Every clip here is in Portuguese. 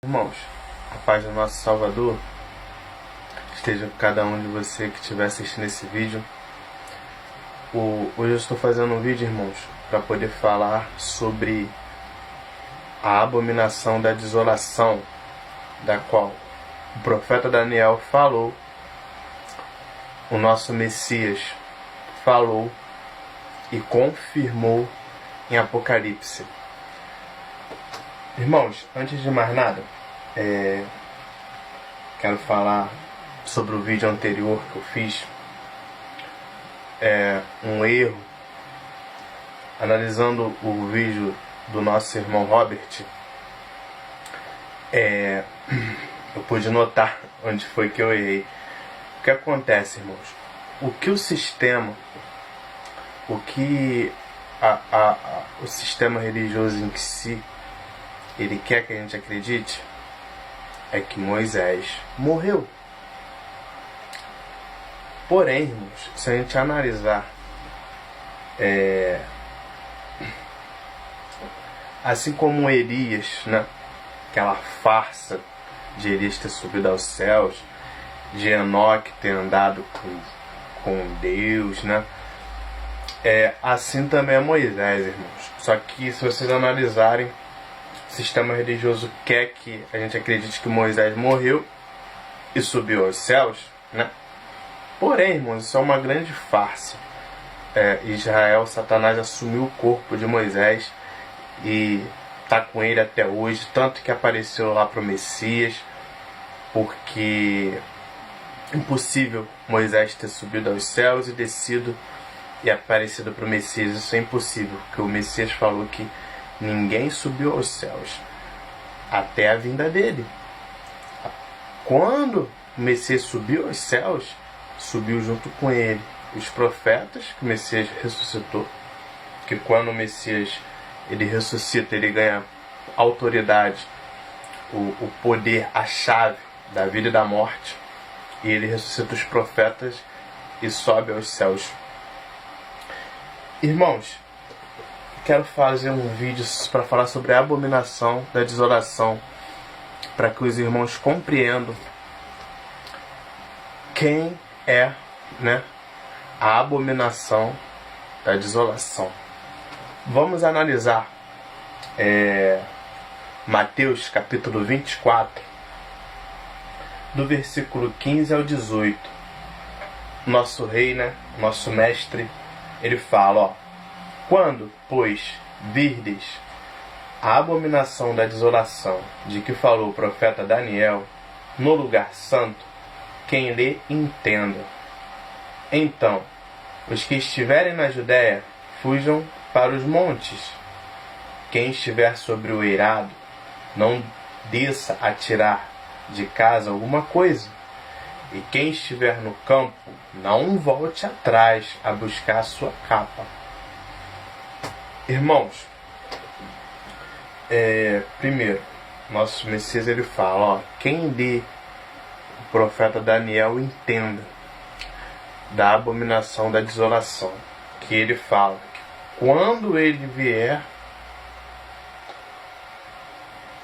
Irmãos, a paz do nosso Salvador esteja com cada um de você que estiver assistindo esse vídeo. Hoje eu estou fazendo um vídeo, irmãos, para poder falar sobre a abominação da desolação, da qual o profeta Daniel falou, o nosso Messias falou e confirmou em Apocalipse. Irmãos, antes de mais nada, quero falar sobre o vídeo anterior que eu fiz. Um erro. Analisando o vídeo do nosso irmão Robert, eu pude notar onde foi que eu errei. O que acontece, irmãos? O que o sistema, o sistema religioso em si, ele quer que a gente acredite, é que Moisés morreu. Porém, irmãos, se a gente analisar, assim como Elias, né? Aquela farsa de Elias ter subido aos céus, de Enoque ter andado com Deus, né? Assim também é Moisés, irmãos. Só que se vocês analisarem, o sistema religioso quer que a gente acredite que Moisés morreu e subiu aos céus, né? Porém, irmãos, isso é uma grande farsa. Israel, Satanás assumiu o corpo de Moisés e está com ele até hoje, tanto que apareceu lá para o Messias, porque é impossível Moisés ter subido aos céus e descido e aparecido para o Messias. Isso é impossível, porque o Messias falou que ninguém subiu aos céus até a vinda dele. Quando o Messias subiu aos céus, subiu junto com ele os profetas que o Messias ressuscitou, que quando o Messias ele ressuscita, ele ganha autoridade, o poder, a chave da vida e da morte, e ele ressuscita os profetas e sobe aos céus. Irmãos, quero fazer um vídeo para falar sobre a abominação da desolação, para que os irmãos compreendam quem é, né, a abominação da desolação. Vamos analisar Mateus capítulo 24, do versículo 15 ao 18. Nosso rei, né, nosso mestre, ele fala, quando, pois, virdes a abominação da desolação de que falou o profeta Daniel no lugar santo, quem lê entenda. Então, os que estiverem na Judéia, fujam para os montes. Quem estiver sobre o eirado, não desça a tirar de casa alguma coisa. E quem estiver no campo, não volte atrás a buscar a sua capa. Irmãos, primeiro, nosso Messias ele fala, quem lê o profeta Daniel entenda da abominação da desolação, que ele fala que quando ele vier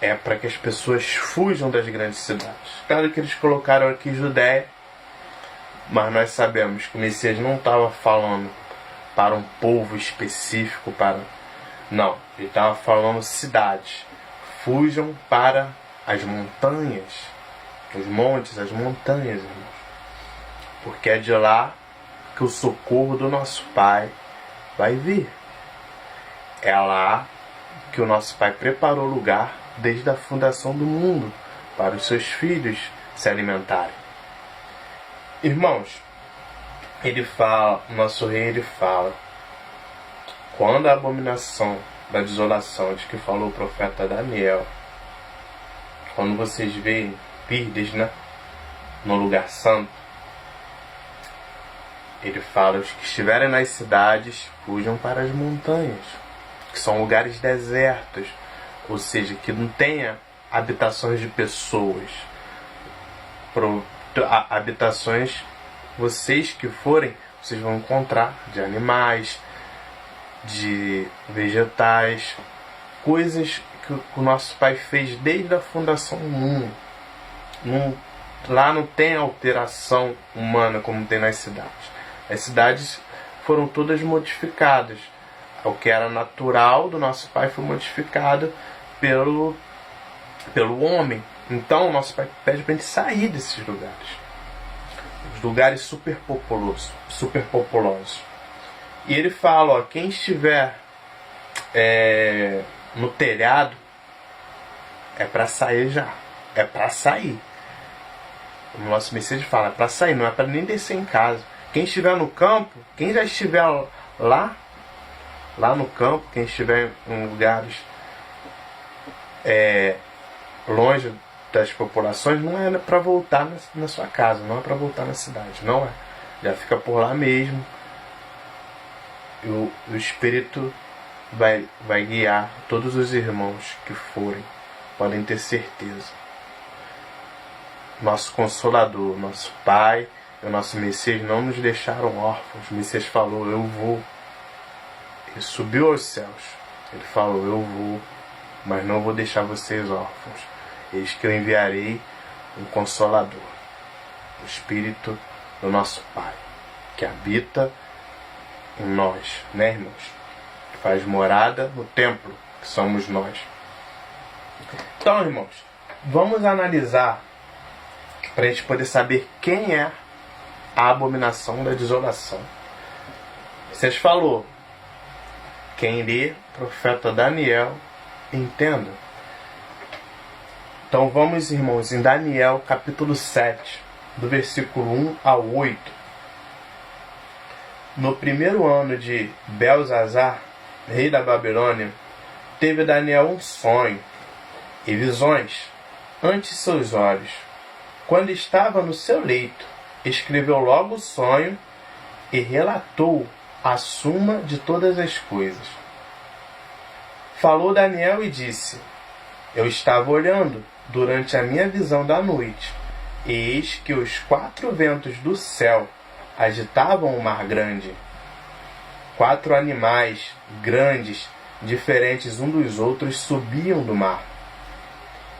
é para que as pessoas fujam das grandes cidades. Claro que eles colocaram aqui Judéia, mas nós sabemos que o Messias não estava falando para um povo específico, não, ele estava falando cidades. Fujam para as montanhas, os montes, as montanhas, irmãos, porque é de lá que o socorro do nosso Pai vai vir. É lá que o nosso Pai preparou lugar desde a fundação do mundo para os seus filhos se alimentarem. Irmãos, o nosso rei ele fala, quando a abominação da desolação de que falou o profeta Daniel, quando vocês veem virdes, né, no lugar santo, ele fala, os que estiverem nas cidades, fujam para as montanhas, que são lugares desertos, ou seja, que não tenha habitações de pessoas. Habitações, vocês que forem, vocês vão encontrar de animais, de vegetais, coisas que o nosso Pai fez desde a fundação do mundo. Lá não tem alteração humana como tem nas cidades. As cidades foram todas modificadas. O que era natural do nosso Pai foi modificado pelo homem. Então o nosso Pai pede para a gente sair desses lugares. Os lugares superpopulosos. E ele fala, ó, quem estiver no telhado é para sair já. É para sair. O nosso Messias fala, é para sair, não é para nem descer em casa. Quem estiver no campo, quem já estiver lá no campo, quem estiver em lugares longe das populações, não é para voltar na sua casa, não é para voltar na cidade, não é. Já fica por lá mesmo. E o Espírito vai guiar todos os irmãos que forem, podem ter certeza. Nosso Consolador, nosso Pai e o nosso Messias não nos deixaram órfãos. O Messias falou, eu vou. Ele subiu aos céus. Ele falou, eu vou, mas não vou deixar vocês órfãos. Eis que eu enviarei um Consolador, o Espírito do nosso Pai, que habita em nós, né, irmãos? Que faz morada no templo, que somos nós. Então, irmãos, vamos analisar para a gente poder saber quem é a abominação da desolação. Vocês falou, quem lê profeta Daniel, entenda. Então vamos, irmãos, em Daniel capítulo 7, do versículo 1 ao 8. No primeiro ano de Belzazar, rei da Babilônia, teve Daniel um sonho e visões ante seus olhos. Quando estava no seu leito, escreveu logo o sonho e relatou a suma de todas as coisas. Falou Daniel e disse, eu estava olhando durante a minha visão da noite, e eis que os 4 ventos do céu agitavam o mar grande. 4 animais grandes, diferentes um dos outros, subiam do mar.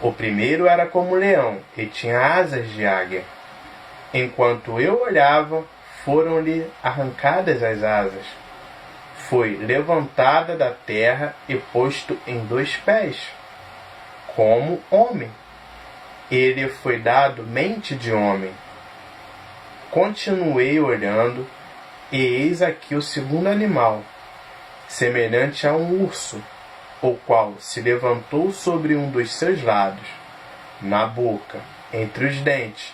O primeiro era como leão e tinha asas de águia. Enquanto eu olhava, foram-lhe arrancadas as asas. Foi levantada da terra e posto em 2 pés, como homem. Ele foi dado mente de homem. Continuei olhando, e eis aqui o segundo animal, semelhante a um urso, o qual se levantou sobre um dos seus lados. Na boca, entre os dentes,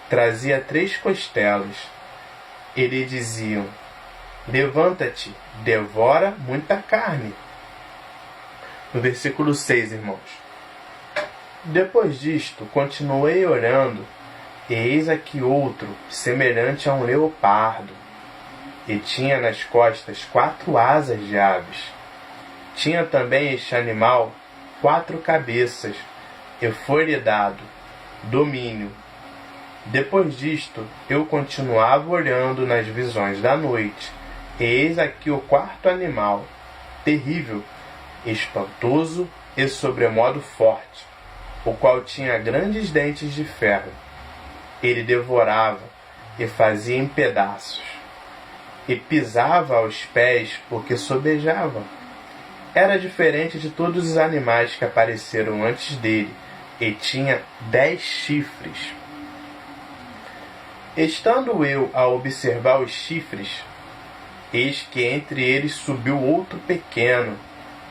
trazia 3 costelas. E lhe diziam, levanta-te, devora muita carne. No versículo 6, irmãos. Depois disto, continuei olhando, e eis aqui outro, semelhante a um leopardo, e tinha nas costas 4 asas de aves. Tinha também este animal 4 cabeças, e foi-lhe dado domínio. Depois disto, eu continuava olhando nas visões da noite, e eis aqui o 4º animal, terrível, espantoso e sobremodo forte, o qual tinha grandes dentes de ferro. Ele devorava e fazia em pedaços, e pisava aos pés porque sobejava. Era diferente de todos os animais que apareceram antes dele, e tinha 10 chifres. Estando eu a observar os chifres, eis que entre eles subiu outro pequeno,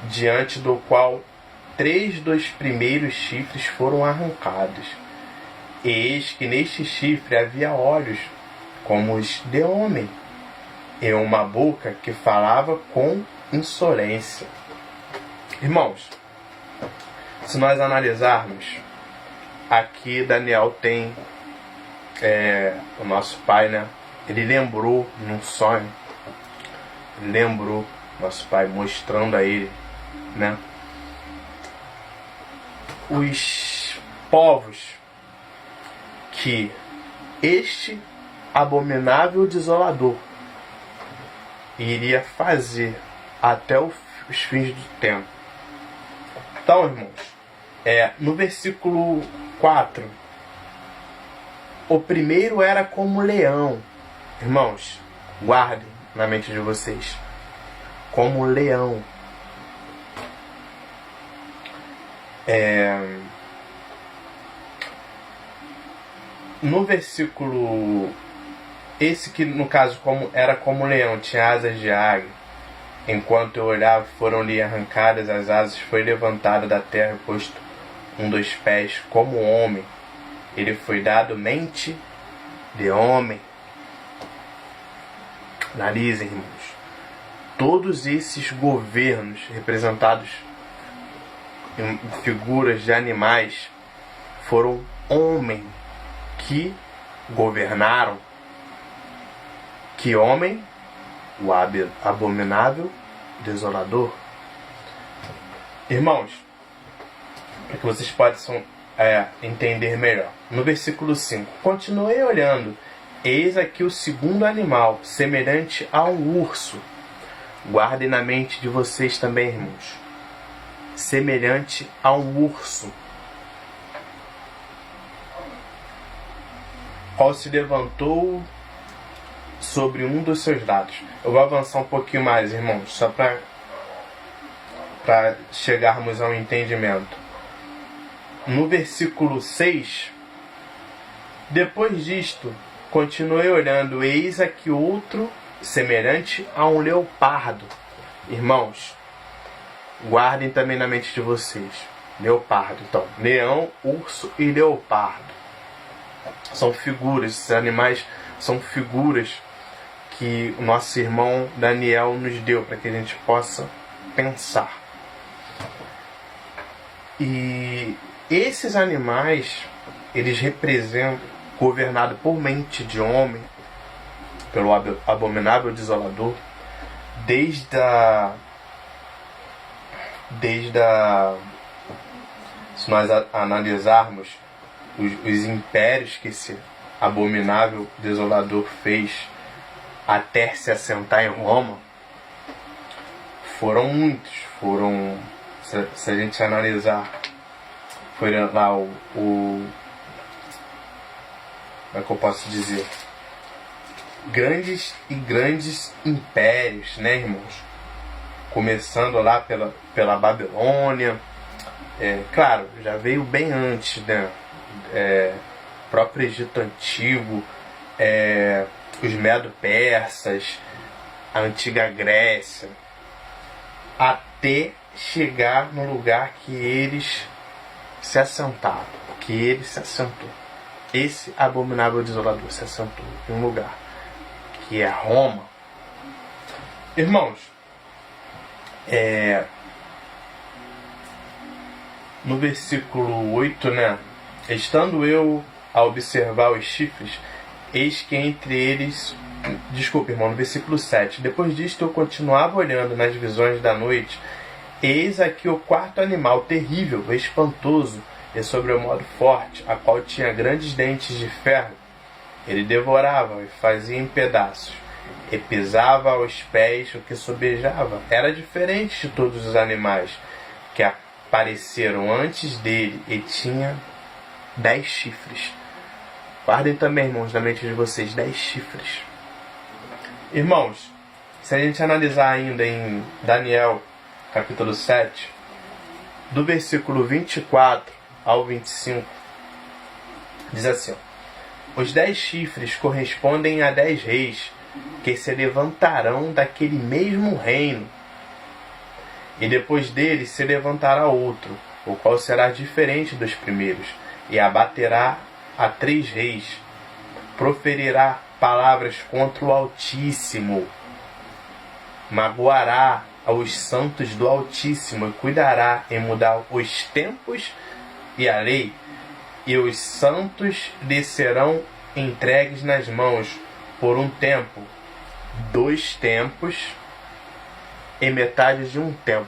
diante do qual 3 dos primeiros chifres foram arrancados. E eis que neste chifre havia olhos, como os de homem, e uma boca que falava com insolência. Irmãos, se nós analisarmos, aqui Daniel tem o nosso pai, né? Ele lembrou num sonho, nosso pai mostrando a ele, né? Os povos que este abominável desolador iria fazer até os fins do tempo. Então, irmãos, no versículo 4, o primeiro era como leão. Irmãos, guardem na mente de vocês, como leão. No versículo, esse que no caso era como leão, tinha asas de águia. Enquanto eu olhava, foram-lhe arrancadas as asas, foi levantado da terra e posto dos pés como homem. Ele foi dado mente de homem. Analisem, irmãos. Todos esses governos representados em figuras de animais foram homens que governaram. Que homem? O abominável desolador. Irmãos, para que vocês possam entender melhor. No versículo 5. Continuei olhando. Eis aqui o segundo animal, semelhante a um urso. Guardem na mente de vocês também, irmãos. Semelhante a um urso. Qual se levantou sobre um dos seus lados. Eu vou avançar um pouquinho mais, irmãos, só para chegarmos ao entendimento. No versículo 6, depois disto, continuei olhando, eis aqui outro semelhante a um leopardo. Irmãos, guardem também na mente de vocês. Leopardo, então, leão, urso e leopardo. São figuras, esses animais são figuras que o nosso irmão Daniel nos deu para que a gente possa pensar. E esses animais, eles representam, governado por mente de homem, pelo abominável desolador, desde se nós analisarmos os impérios que esse abominável desolador fez até se assentar em Roma, foram muitos. Se a gente analisar, foi lá como é que eu posso dizer? Grandes impérios, né, irmãos? Começando lá pela Babilônia. Claro, já veio bem antes, né? Próprio Egito Antigo, os Medo-Persas, a Antiga Grécia, até chegar no lugar que eles se assentaram, que ele se assentou. Esse abominável desolador se assentou em um lugar, que é Roma. Irmãos, no versículo 8, né? Estando eu a observar os chifres, eis que entre eles... Desculpe, irmão, no versículo 7. Depois disto eu continuava olhando nas visões da noite. Eis aqui o quarto animal, terrível, espantoso e sobremodo forte, a qual tinha grandes dentes de ferro. Ele devorava e fazia em pedaços, e pisava aos pés o que sobejava. Era diferente de todos os animais que apareceram antes dele, e tinha 10 chifres. Guardem também, irmãos, na mente de vocês, 10 chifres. Irmãos, se a gente analisar ainda em Daniel, capítulo 7, do versículo 24 ao 25, diz assim: os 10 chifres correspondem a 10 reis, que se levantarão daquele mesmo reino, e depois deles se levantará outro, o qual será diferente dos primeiros, e abaterá a 3 reis, proferirá palavras contra o Altíssimo, magoará aos santos do Altíssimo, e cuidará em mudar os tempos e a lei, e os santos lhe serão entregues nas mãos por um tempo, 2 tempos e metade de um tempo.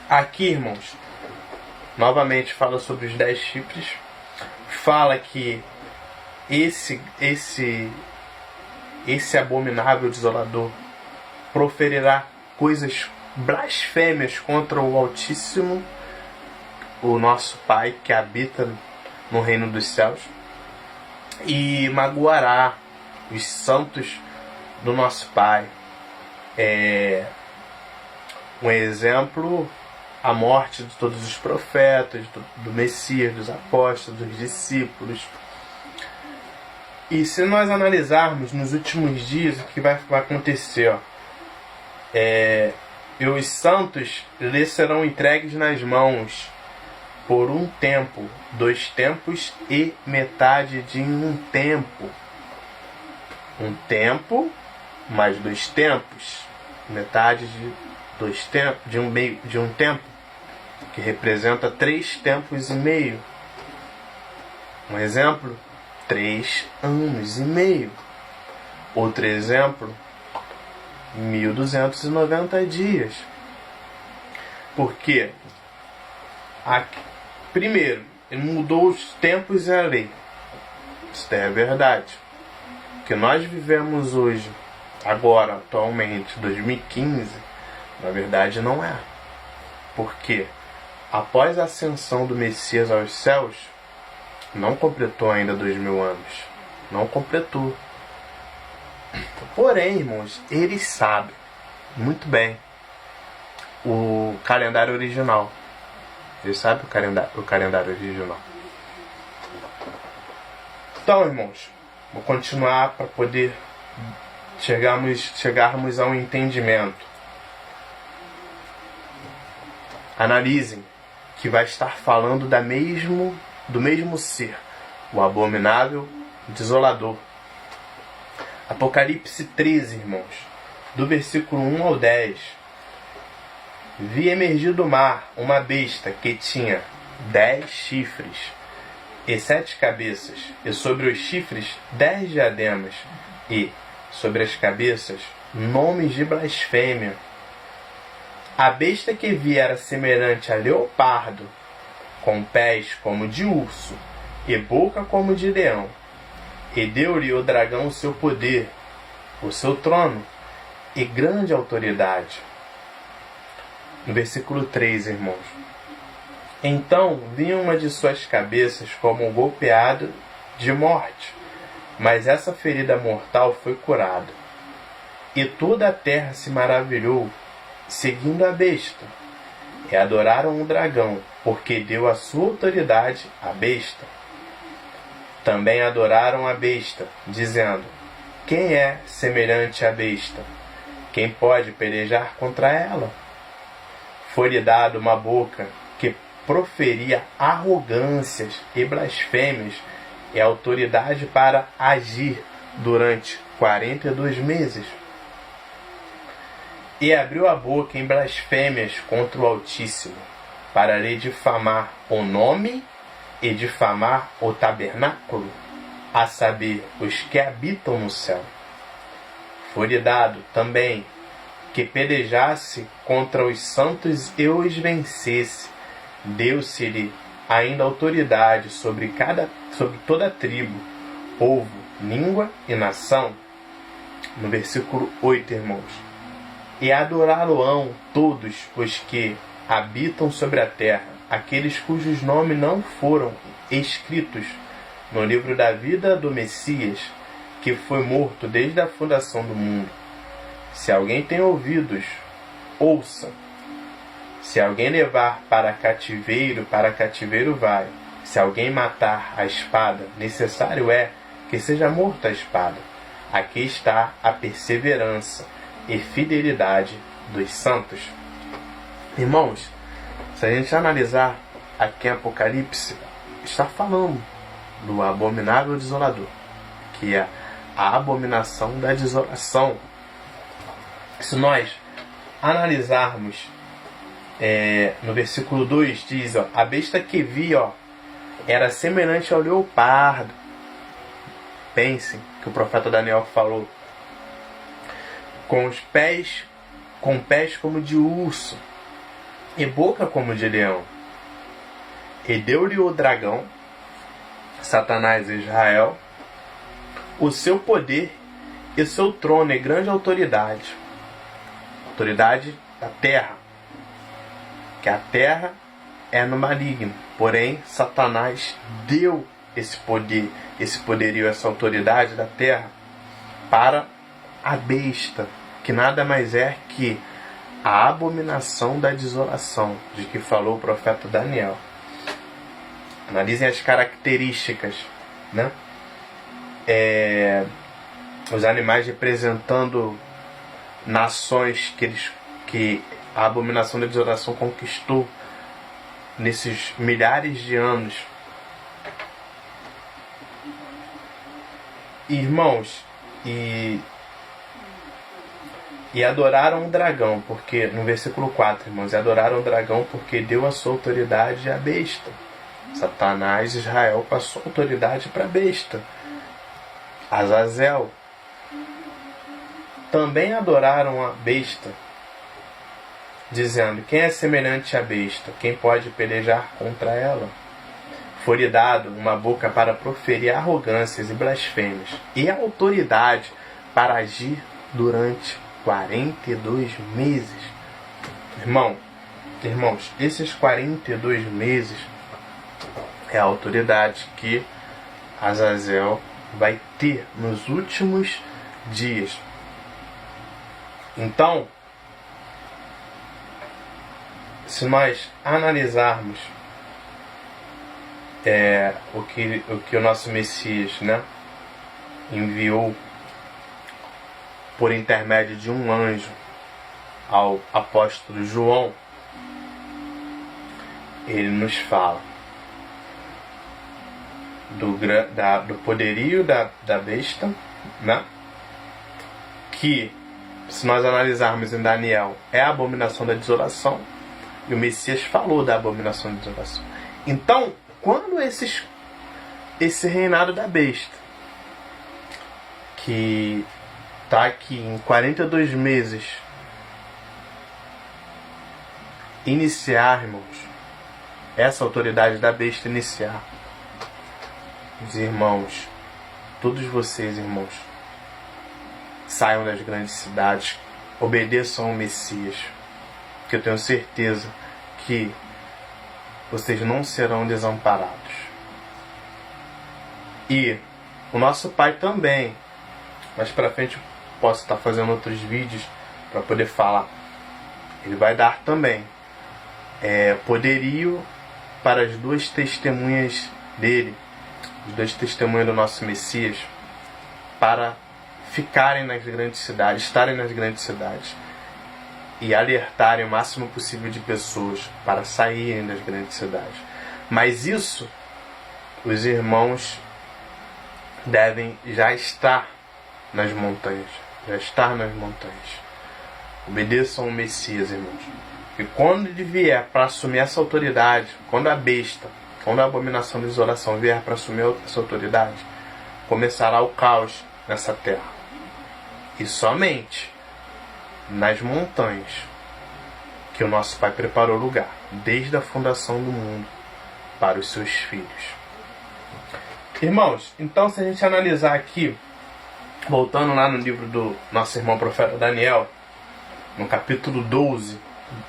Aqui, irmãos, novamente fala sobre os 10 chifres, fala que esse abominável desolador proferirá coisas blasfêmias contra o Altíssimo, o nosso Pai que habita no reino dos céus, e magoará os santos do nosso Pai. Um exemplo, a morte de todos os profetas, do Messias, dos apóstolos, dos discípulos. E se nós analisarmos nos últimos dias o que vai acontecer, e os santos lhes serão entregues nas mãos por um tempo, 2 tempos e metade de um tempo. Um tempo mais 2 tempos, metade de 2 tempos, de um tempo, que representa 3 tempos e meio. Um exemplo, 3 anos e meio. Outro exemplo, 1290 dias. Por quê? Primeiro, ele mudou os tempos e a lei. Isso é verdade. O que nós vivemos hoje, agora, atualmente, 2015, na verdade não é. Por quê? Após a ascensão do Messias aos céus, não completou ainda 2000 anos. Não completou. Porém, irmãos, eles sabem muito bem o calendário original. Eles sabem o calendário original. Então, irmãos, vou continuar para poder chegarmos a um entendimento. Analisem que vai estar falando do mesmo ser, o abominável desolador. Apocalipse 13, irmãos, do versículo 1 ao 10. Vi emergir do mar uma besta que tinha 10 chifres e 7 cabeças, e sobre os chifres 10 diademas, e sobre as cabeças nomes de blasfêmia. A besta que vi era semelhante a leopardo, com pés como de urso e boca como de leão. E deu-lhe o dragão o seu poder, o seu trono e grande autoridade. No versículo 3, irmãos. Então vinha uma de suas cabeças como um golpeado de morte, mas essa ferida mortal foi curada. E toda a terra se maravilhou, seguindo a besta, e adoraram o dragão, porque deu a sua autoridade à besta. Também adoraram a besta, dizendo: quem é semelhante à besta? Quem pode pelejar contra ela? Foi-lhe dado uma boca que proferia arrogâncias e blasfêmias, e autoridade para agir durante 42 meses. E abriu a boca em blasfêmias contra o Altíssimo, para lhe difamar o nome e difamar o tabernáculo, a saber, os que habitam no céu. Foi-lhe dado também que pelejasse contra os santos e os vencesse. Deu-se-lhe ainda autoridade sobre toda a tribo, povo, língua e nação. No versículo 8, irmãos. E adorá-lo-ão todos os que habitam sobre a terra, aqueles cujos nomes não foram escritos no livro da vida do Messias, que foi morto desde a fundação do mundo. Se alguém tem ouvidos, ouça. Se alguém levar para cativeiro vai. Se alguém matar a espada, necessário é que seja morta a espada. Aqui está a perseverança e fidelidade dos santos. Irmãos, se a gente analisar aqui em Apocalipse, está falando do abominável desolador, que é a abominação da desolação. Se nós analisarmos no versículo 2, diz: a besta que vi era semelhante ao leopardo. Pensem que o profeta Daniel falou: com pés como de urso e boca como de leão. E deu-lhe o dragão, Satanás e Israel, o seu poder e seu trono e grande autoridade. Autoridade da terra, que a terra é no maligno, porém Satanás deu esse poder, esse poderio, essa autoridade da terra para a besta, que nada mais é que a abominação da desolação, de que falou o profeta Daniel. Analisem as características, né? Os animais representando nações que a abominação da desolação conquistou nesses milhares de anos. Irmãos, e adoraram o dragão, porque no versículo 4, irmãos, e adoraram o dragão porque deu a sua autoridade à besta. Satanás, Israel, passou a autoridade para a besta. Azazel. Também adoraram a besta, dizendo: quem é semelhante à besta? Quem pode pelejar contra ela? Foi-lhe dado uma boca para proferir arrogâncias e blasfêmias, e a autoridade para agir durante 42 meses. Irmãos, esses 42 meses é a autoridade que Azazel vai ter nos últimos dias. Então, se nós analisarmos o que o nosso Messias, né, enviou por intermédio de um anjo ao apóstolo João, ele nos fala do poderio da besta, né, que, se nós analisarmos em Daniel, é a abominação da desolação, e o Messias falou da abominação da desolação. Então, quando esse reinado da besta, que está aqui em 42 meses, iniciar, irmãos, essa autoridade da besta iniciar, os irmãos, todos vocês, irmãos, saiam das grandes cidades, obedeçam ao Messias, que eu tenho certeza que vocês não serão desamparados. E o nosso Pai também, mais para frente eu posso estar fazendo outros vídeos para poder falar, ele vai dar também poderio para as duas testemunhas dele, os dois testemunhos do nosso Messias, para ficarem nas grandes cidades, estarem nas grandes cidades e alertarem o máximo possível de pessoas para saírem das grandes cidades. Mas isso, os irmãos devem já estar nas montanhas, Obedeçam ao Messias, irmãos. E quando ele vier para assumir essa autoridade, quando a abominação da desolação vier para assumir essa autoridade, começará o caos nessa terra. E somente nas montanhas que o nosso Pai preparou lugar, desde a fundação do mundo, para os seus filhos. Irmãos, então se a gente analisar aqui, voltando lá no livro do nosso irmão profeta Daniel, no capítulo 12,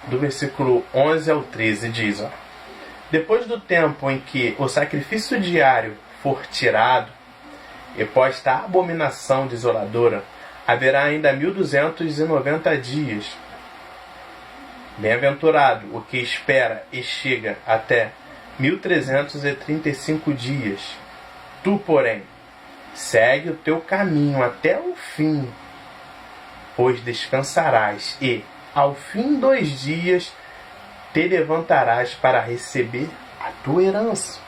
do versículo 11 ao 13, diz: depois do tempo em que o sacrifício diário for tirado, e posta a abominação desoladora, haverá ainda 1290 dias. Bem-aventurado o que espera e chega até 1335 dias. Tu, porém, segue o teu caminho até o fim, pois descansarás e, ao fim 2 dias, te levantarás para receber a tua herança.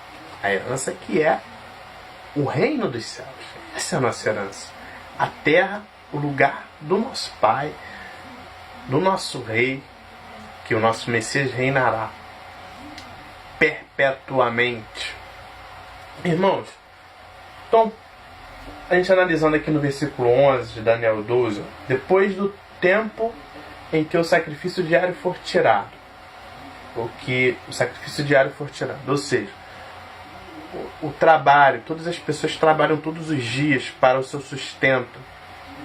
A herança que é o reino dos céus. Essa é a nossa herança. A terra, o lugar do nosso Pai, do nosso Rei, que o nosso Messias reinará perpetuamente. Irmãos, então, a gente analisando aqui no versículo 11 de Daniel 12, depois do tempo em que o sacrifício diário for tirado, ou seja, o trabalho, todas as pessoas trabalham todos os dias para o seu sustento.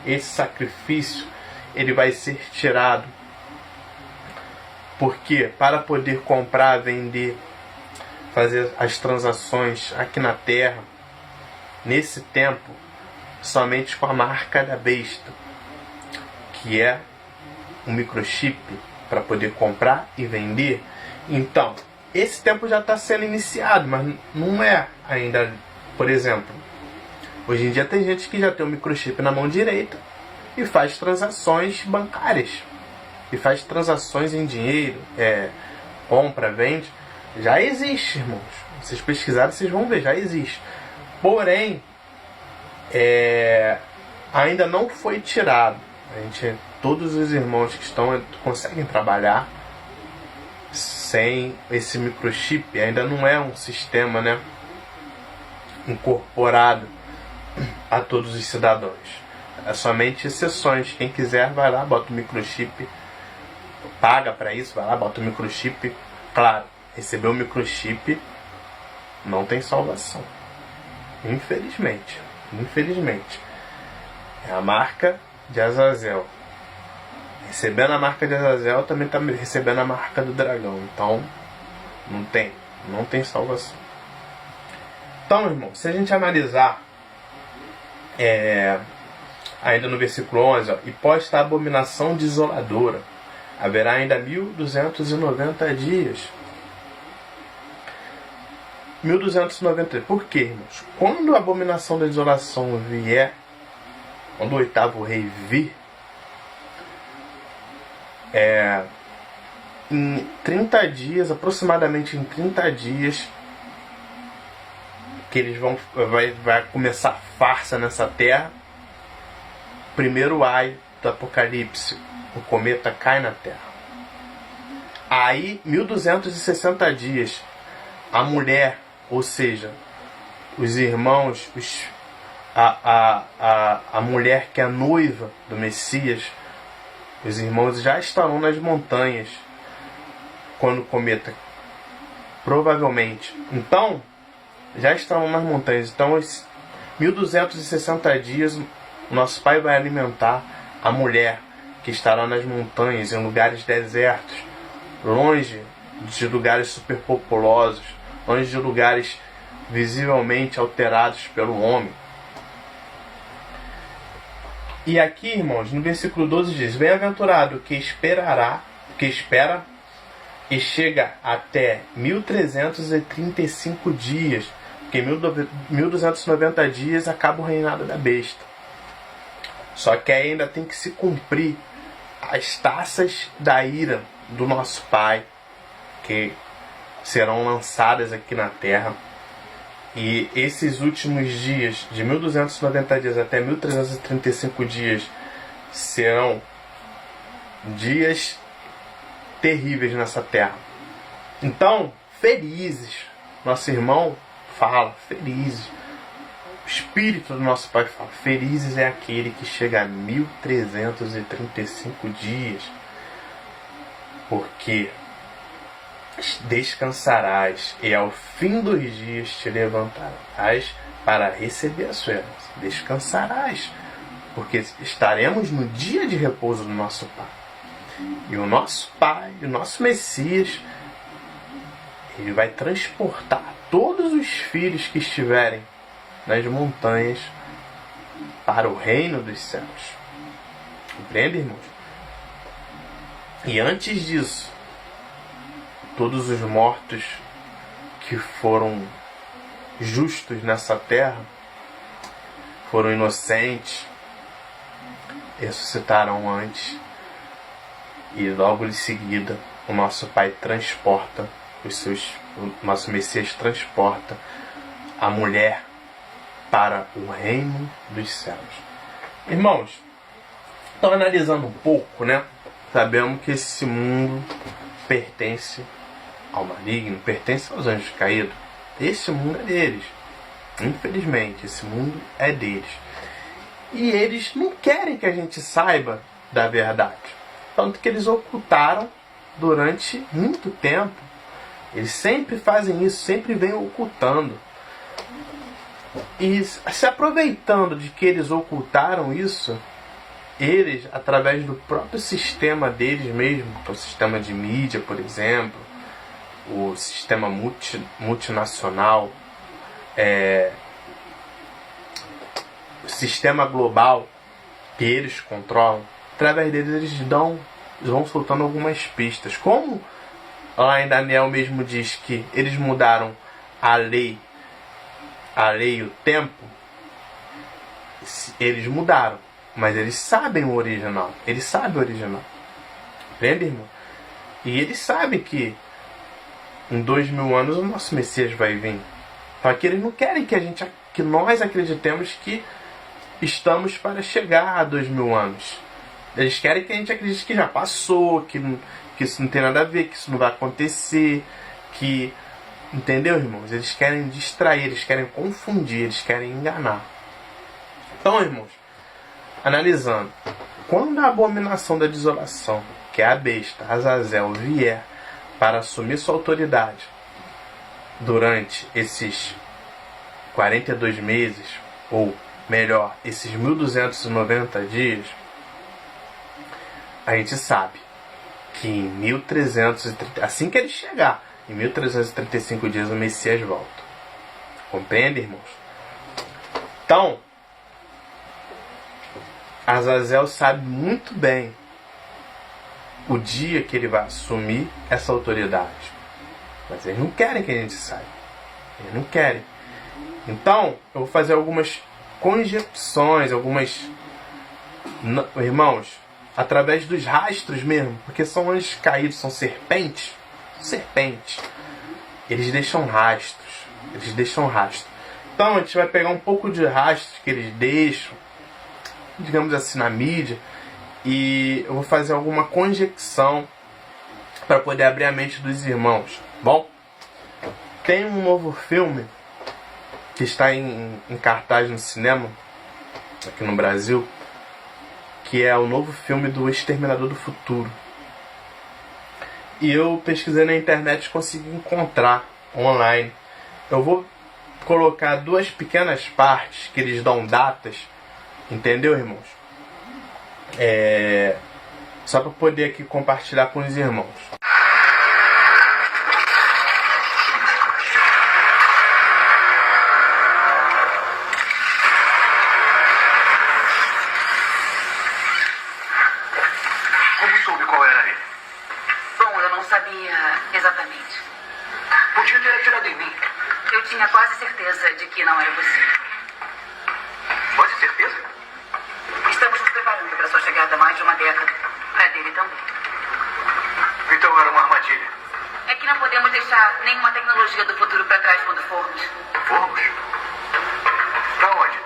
Esse sacrifício, ele vai ser tirado Porque para poder comprar, vender, fazer as transações aqui na Terra, nesse tempo, somente com a marca da besta, que é um microchip para poder comprar e vender. Então, esse tempo já está sendo iniciado, mas não é ainda. Por exemplo, hoje em dia tem gente que já tem o microchip na mão direita e faz transações bancárias, e faz transações em dinheiro, compra, vende. Já existe, irmãos. Vocês pesquisarem, vocês vão ver, já existe. Porém, ainda não foi tirado. Todos os irmãos que estão conseguem trabalhar sem esse microchip. Ainda não é um sistema, né, incorporado a todos os cidadãos. É somente exceções. Quem quiser vai lá, bota o microchip, paga para isso, vai lá, bota o microchip. Claro, receber o microchip não tem salvação. Infelizmente. É a marca de Azazel. Recebendo a marca de Azazel, também está recebendo a marca do dragão. Então, não tem salvação. Então, irmão, se a gente analisar ainda no versículo 11, e posta a abominação desoladora, haverá ainda 1290 dias. 1290. Por quê, irmãos? Quando a abominação da desolação vier, quando o oitavo rei vir, em 30 dias, aproximadamente em 30 dias, que eles vai começar farsa nessa terra. Primeiro ai do Apocalipse, o cometa cai na terra. Aí, 1260 dias, a mulher, ou seja, os irmãos, a mulher que é noiva do Messias, os irmãos já estarão nas montanhas quando o cometa, provavelmente. Então, já estarão nas montanhas. Então, 1260 dias, o nosso Pai vai alimentar a mulher que estará nas montanhas, em lugares desertos, longe de lugares superpopulosos, longe de lugares visivelmente alterados pelo homem. E aqui, irmãos, no versículo 12 diz: bem-aventurado que espera e chega até 1335 dias, porque 1290 dias acaba o reinado da besta. Só que ainda tem que se cumprir as taças da ira do nosso Pai, que serão lançadas aqui na terra. E esses últimos dias, de 1290 dias até 1335 dias, serão dias terríveis nessa terra. Então, felizes, nosso irmão fala, felizes. O Espírito do nosso Pai fala, felizes é aquele que chega a 1335 dias, porque descansarás e ao fim dos dias te levantarás para receber a sua herança. Descansarás, porque estaremos no dia de repouso do nosso Pai. E o nosso Pai, o nosso Messias, ele vai transportar todos os filhos que estiverem nas montanhas para o reino dos céus. Compreende, irmãos? E antes disso, todos os mortos que foram justos nessa terra, foram inocentes, ressuscitarão antes. E logo em seguida, o nosso Pai transporta o nosso Messias transporta a mulher para o reino dos céus. Irmãos, então analisando um pouco, né? Sabemos que esse mundo pertence ao maligno, pertence aos anjos caídos. Esse mundo é deles. Infelizmente, esse mundo é deles. E eles não querem que a gente saiba da verdade. Tanto que eles ocultaram durante muito tempo. Eles sempre fazem isso, sempre vêm ocultando. E se aproveitando de que eles ocultaram isso, eles, através do próprio sistema deles mesmo, que é o sistema de mídia, por exemplo, o sistema multinacional, o sistema global que eles controlam, através deles eles vão soltando algumas pistas. Como lá em Daniel mesmo diz que eles mudaram a lei e o tempo, eles mudaram, mas eles sabem o original. Eles sabem o original. Entende, irmão? E eles sabem que em 2000 anos o nosso Messias vai vir. Só que eles não querem que nós acreditemos que estamos para chegar a 2000 anos. Eles querem que a gente acredite que já passou, que isso não tem nada a ver, que isso não vai acontecer, que... Entendeu, irmãos? Eles querem distrair, eles querem confundir, eles querem enganar. Então, irmãos, analisando, quando a abominação da desolação, que é a besta, Azazel, vier para assumir sua autoridade durante esses 42 meses, ou melhor, esses 1290 dias, a gente sabe que em 1330, assim que ele chegar, em 1335 dias o Messias volta. Compreende, irmãos? Então, Azazel sabe muito bem o dia que ele vai assumir essa autoridade. Mas eles não querem que a gente saiba. Eles não querem. Então, eu vou fazer algumas conjecções, irmãos, através dos rastros mesmo, porque são anjos caídos, são serpentes. Eles deixam rastros. Então, a gente vai pegar um pouco de rastros que eles deixam, digamos assim, na mídia, e eu vou fazer alguma conjecção para poder abrir a mente dos irmãos. Bom, tem um novo filme que está em cartaz no cinema aqui no Brasil, que é o novo filme do Exterminador do Futuro. E eu pesquisei na internet e consegui encontrar online. Eu vou colocar duas pequenas partes que eles dão datas. Entendeu, irmãos? Só para poder aqui compartilhar com os irmãos. Como soube qual era ele? Bom, eu não sabia exatamente. Podia ter atirado em mim. Eu tinha quase certeza de que não era você. Quase certeza? Estamos nos preparando para sua chegada há mais de uma década. Para dele também. Então era uma armadilha. É que não podemos deixar nenhuma tecnologia do futuro para trás quando formos. Formos? Pra onde?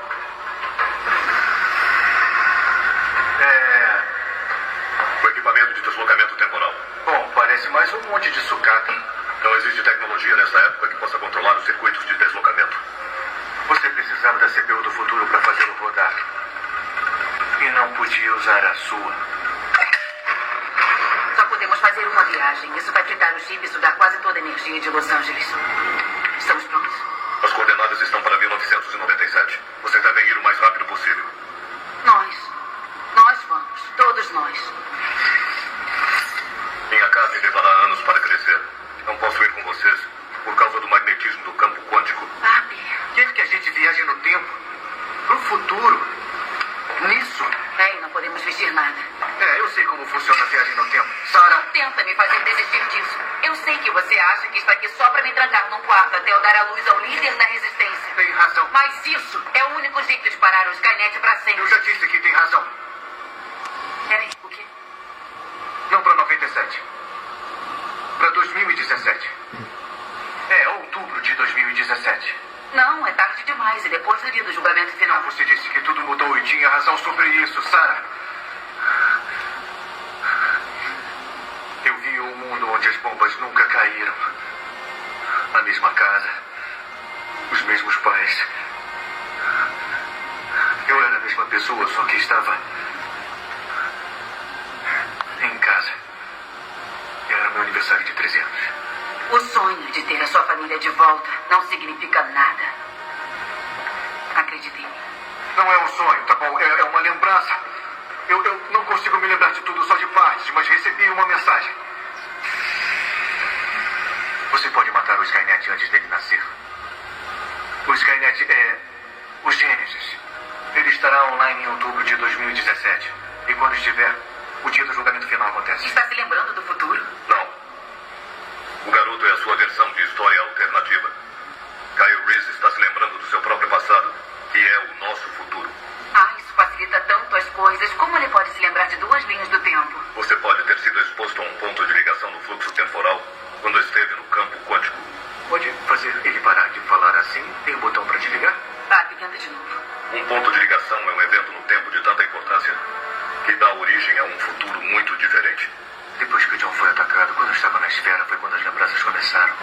O equipamento de deslocamento temporal. Bom, parece mais um monte de sucata. Não existe tecnologia nessa época que possa controlar os circuitos de deslocamento. Você precisava da CPU do futuro para fazê-lo rodar. E não podia usar a sua. Só podemos fazer uma viagem. Isso vai fritar o chip e sugar quase toda a energia de Los Angeles. Estamos prontos? As coordenadas estão para 1997. Vocês devem ir o mais rápido possível. Nós vamos. Todos nós. Minha carne levará anos para crescer. Não posso ir com vocês por causa do magnetismo do campo quântico. Papi. Quer que a gente viaje no tempo? Pro futuro? Nisso? Ei, não podemos vestir nada. Eu sei como funciona a viagem no tempo. Sarah, Não tenta me fazer desistir disso. Eu sei que você acha que está aqui só para me trancar num quarto até eu dar a luz ao líder da resistência. tem razão. Mas isso é o único jeito de parar o Skynet para sempre. Eu já disse que tem razão. Peraí, o quê? Não para 97. Para 2017. Outubro de 2017. Não, é tarde demais. E depois do dia do julgamento final. Você disse que tudo mudou e tinha razão sobre isso, Sarah. Eu vi um mundo onde as bombas nunca caíram. A mesma casa. Os mesmos pais. Eu era a mesma pessoa, só que estava em casa. Era meu aniversário de 13 anos. O sonho de ter a sua família de volta não significa nada. Acredite em mim. Não é um sonho, tá bom? É uma lembrança. Eu não consigo me lembrar de tudo, só de partes, mas recebi uma mensagem. Você pode matar o Skynet antes dele nascer. O Skynet é o Gênesis. Ele estará online em outubro de 2017. E quando estiver, o dia do julgamento final acontece. Está se lembrando do futuro? Não. O garoto é a sua versão de história alternativa. Kyle Reese está se lembrando do seu próprio passado, que é o nosso futuro. Ah, isso facilita tanto as coisas. Como ele pode se lembrar de duas linhas do tempo? Você pode ter sido exposto a um ponto de ligação no fluxo temporal quando esteve no campo quântico. Pode fazer ele parar de falar assim? Tem um botão para desligar? Papi, tenta de novo. Um ponto de ligação é um evento no tempo de tanta importância que dá origem a um futuro muito diferente. Depois que o John foi atacado, quando eu estava na esfera, foi quando as lembranças começaram.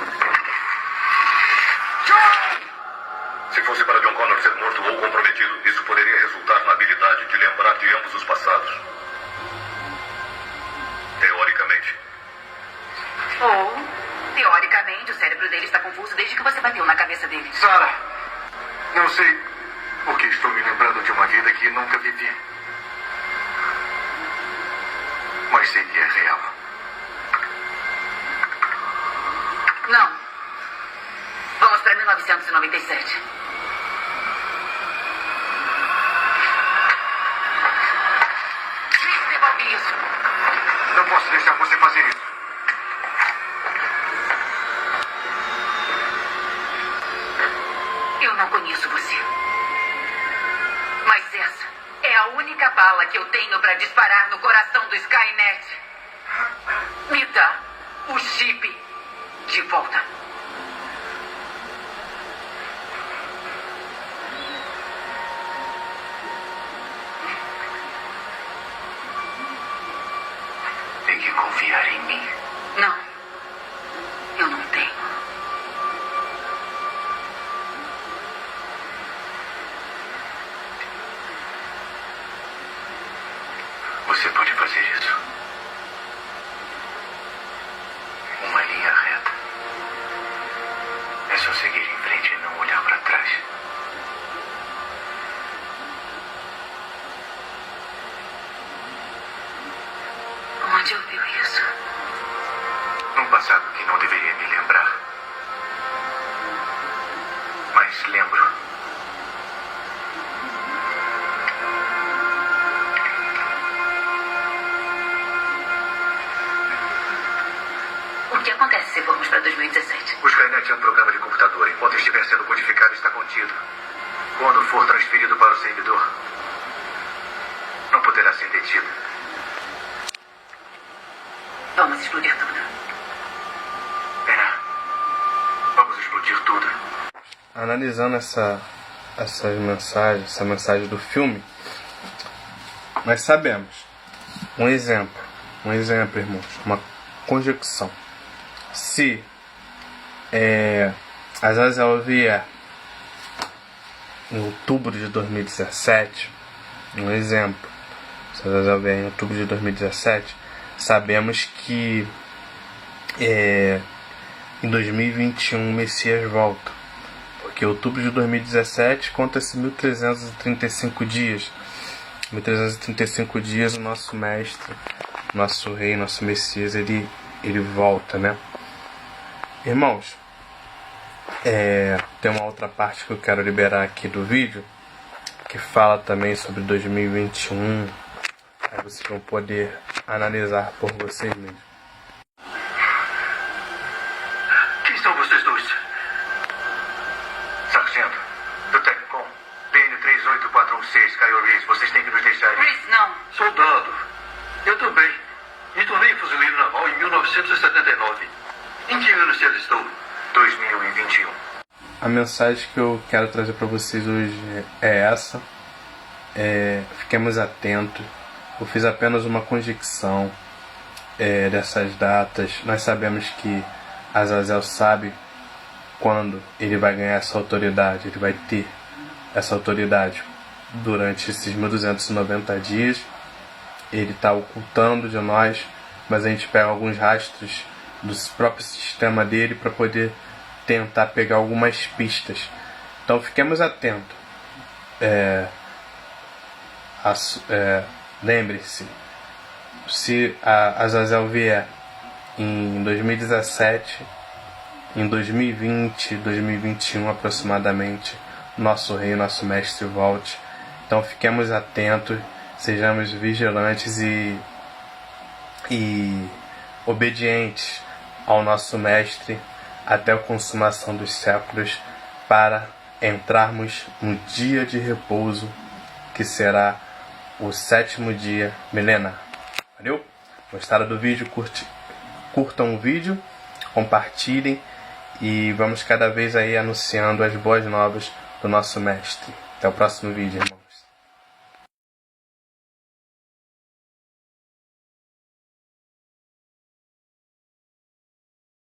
Se fosse para John Connor ser morto ou comprometido, isso poderia resultar na habilidade de lembrar de ambos os passados. Teoricamente. Ou, teoricamente, o cérebro dele está confuso desde que você bateu na cabeça dele. Sarah, não sei por que estou me lembrando de uma vida que nunca vivi. Mas sei que é real. Não. Vamos para 1997. Devolve isso. Não posso deixar você fazer isso. Eu não conheço você. Mas essa é a única bala que eu tenho para disparar no coração do Skynet. Me dá o chip de volta. Tem que confiar em mim. Não. Eu não tenho. Você pode fazer isso. Uma linha reta. É só seguir em frente e não olhar para trás. Onde ouviu isso? Num passado que não deveria me lembrar. Mas lembro. O que acontece se formos para 2017? O Skynet é um programa de computador. Enquanto estiver sendo codificado, está contido. Quando for transferido para o servidor, não poderá ser detido. Vamos explodir tudo. Vamos explodir tudo. Analisando essa mensagem do filme, nós sabemos, um exemplo, irmãos, uma conjecção. Se Azazel vier em outubro de 2017, um exemplo, se Azazel vier em outubro de 2017, sabemos que em 2021 o Messias volta, porque outubro de 2017 conta-se 1335 dias. 1335 dias o nosso mestre, nosso rei, nosso Messias, ele volta, né? Irmãos, tem uma outra parte que eu quero liberar aqui do vídeo, que fala também sobre 2021. Aí vocês vão poder analisar por vocês mesmos. Quem são vocês dois? Sargento, do TECCOM, DN38416, Kyle Reese, vocês têm que nos deixar ir. Chris, não. Soldado, eu também. Me tornei fuzileiro naval em 1979. Em que ano vocês estão? 2021. A mensagem que eu quero trazer para vocês hoje é essa. Fiquemos atentos. Eu fiz apenas uma conjecção dessas datas. Nós sabemos que Azazel sabe quando ele vai ganhar essa autoridade. Ele vai ter essa autoridade durante esses 1290 dias. Ele está ocultando de nós, mas a gente pega alguns rastros do próprio sistema dele para poder tentar pegar algumas pistas. Então fiquemos atentos. lembre-se, se a Azazel vier em 2017, em 2020, 2021 aproximadamente, nosso rei, nosso mestre volte. Então fiquemos atentos, sejamos vigilantes e obedientes ao nosso mestre até a consumação dos séculos, para entrarmos no dia de repouso, que será o 7º dia milenar. Valeu? Gostaram do vídeo? Curtam o vídeo, compartilhem e vamos cada vez aí anunciando as boas novas do nosso mestre. Até o próximo vídeo, irmão.